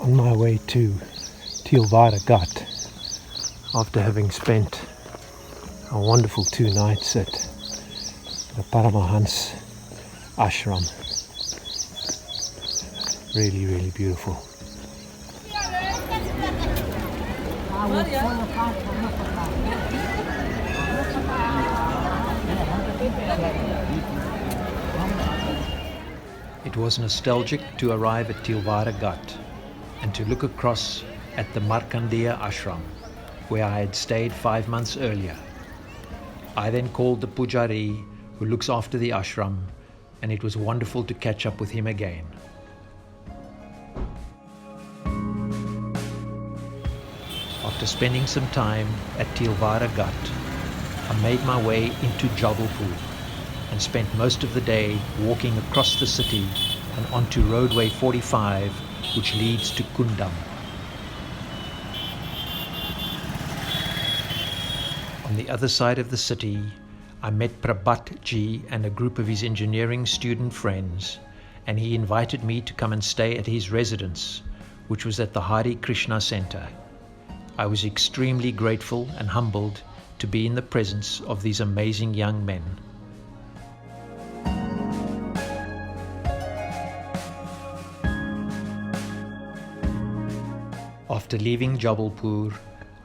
on my way to Tilwara Ghat after having spent a wonderful 2 nights at the Paramahans Ashram. Really, really beautiful. It was nostalgic to arrive at Tilwara Ghat and to look across at the Markandeya Ashram, where I had stayed 5 months earlier. I then called the Pujari who looks after the ashram, and it was wonderful to catch up with him again. After spending some time at Tilwara Ghat, I made my way into Jabalpur and spent most of the day walking across the city and onto roadway 45, which leads to Kundam. On the other side of the city, I met Bacho Ji and a group of his engineering student friends, and he invited me to come and stay at his residence, which was at the Hare Krishna Centre. I was extremely grateful and humbled to be in the presence of these amazing young men. After leaving Jabalpur,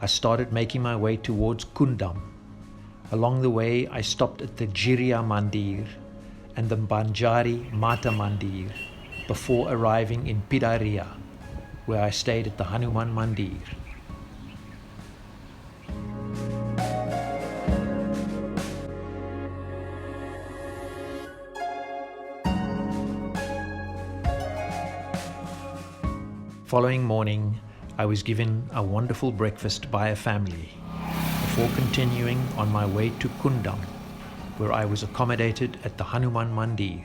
I started making my way towards Kundam. Along the way, I stopped at the Giriya Mandir and the Banjari Mata Mandir before arriving in Pidariya, where I stayed at the Hanuman Mandir. Following morning, I was given a wonderful breakfast by a family before continuing on my way to Kundam, where I was accommodated at the Hanuman Mandir.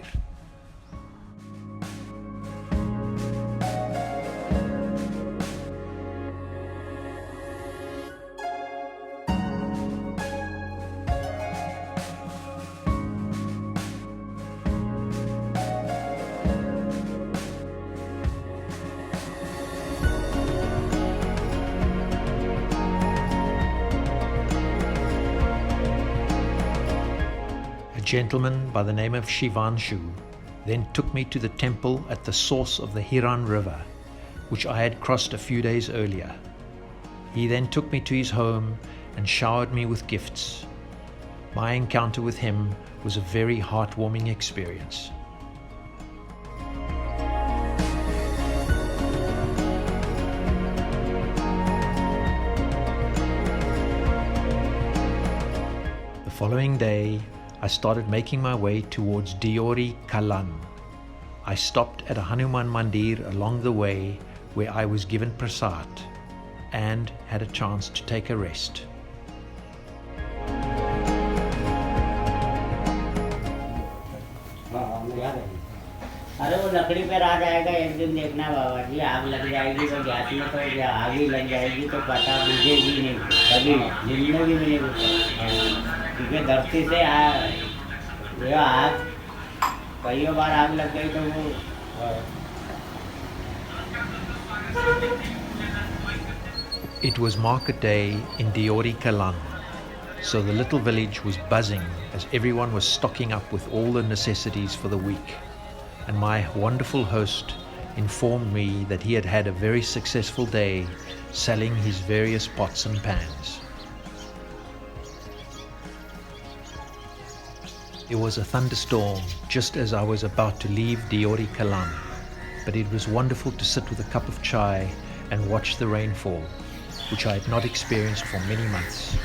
A gentleman by the name of Shivanu then took me to the temple at the source of the Hiran River, which I had crossed a few days earlier. He then took me to his home and showered me with gifts. My encounter with him was a very heartwarming experience. The following day, I started making my way towards Diori Kalan. I stopped at a Hanuman Mandir along the way where I was given prasad and had a chance to take a rest. अरे वो लकड़ी पे आ जाएगा एक दिन, देखना बाबा जी, आग लग जाएगी तो गैस में तो आग ही लग जाएगी तो पता बुझेगी नहीं, कभी जिंदगी में नहीं बुझेगी, क्योंकि धरती से आग कई बार आग लग गई तो वो It was market day in Diori Kalan, so the little village was buzzing as everyone was stocking up with all the necessities for the week. And my wonderful host informed me that he had had a very successful day selling his various pots and pans. It was a thunderstorm just as I was about to leave Diori Kalan, but it was wonderful to sit with a cup of chai and watch the rainfall, which I had not experienced for many months.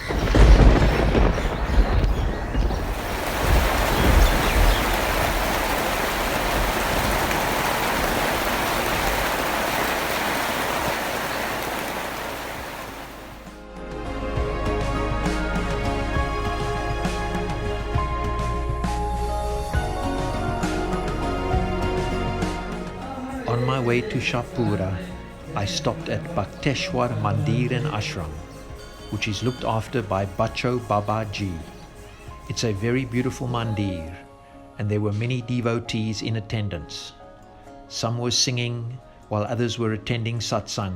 On my way to Shakura, I stopped at Bakteshwar Mandir and Ashram, which is looked after by Bacho Baba Ji. It's a very beautiful mandir, and there were many devotees in attendance. Some were singing, while others were attending satsang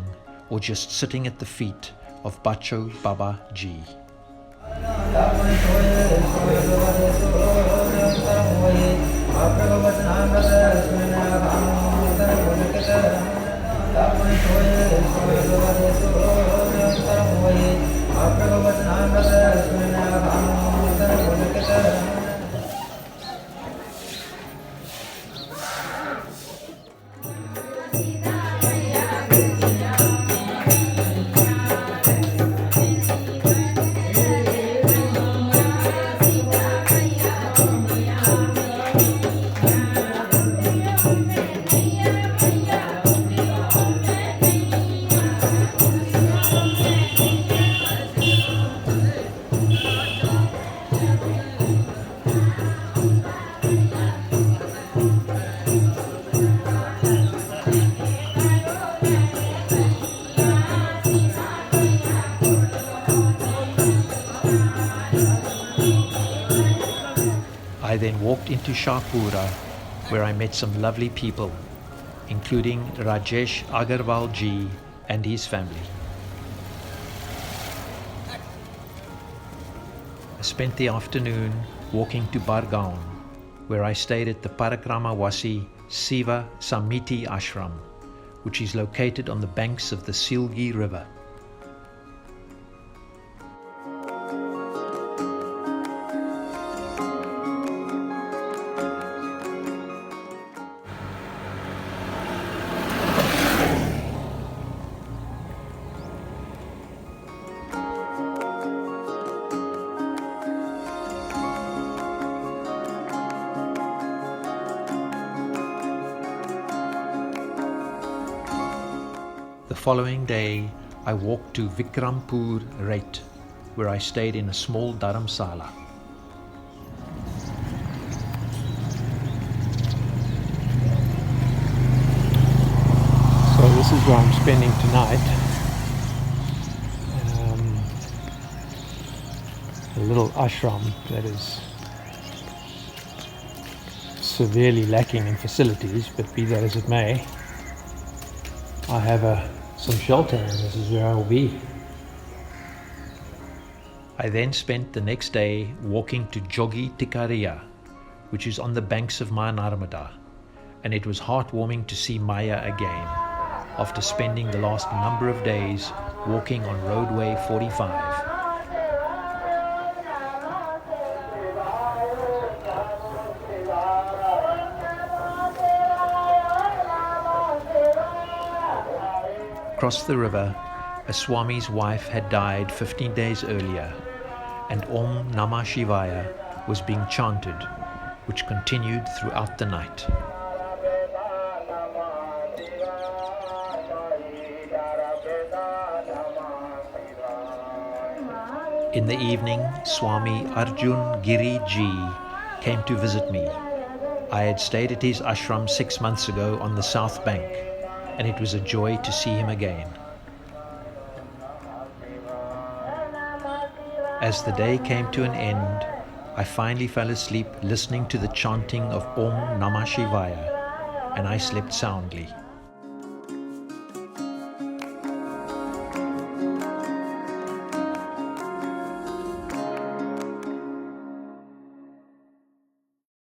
or just sitting at the feet of Bacho Baba Ji. I then walked into Shakura, where I met some lovely people, including Rajesh Agarwal Ji and his family. I spent the afternoon walking to Bargaon, where I stayed at the Parikrama-Wasi Siva Samiti Ashram, which is located on the banks of the Silgi River. The following day, I walked to Vikrampur Rate, where I stayed in a small dharamsala. So this is where I'm spending tonight. A little ashram that is severely lacking in facilities, but be that as it may, I have some shelter, and this is where I will be. I then spent the next day walking to Jogi Tikariya, which is on the banks of Maa Narmada, and it was heartwarming to see Maya again, after spending the last number of days walking on roadway 45. Across the river, a Swami's wife had died 15 days earlier, and Om Namah Shivaya was being chanted, which continued throughout the night. In the evening, Swami Arjun Giri Ji came to visit me. I had stayed at his ashram 6 months ago on the south bank, and it was a joy to see him again. As the day came to an end, I finally fell asleep listening to the chanting of Om Namah Shivaya, and I slept soundly.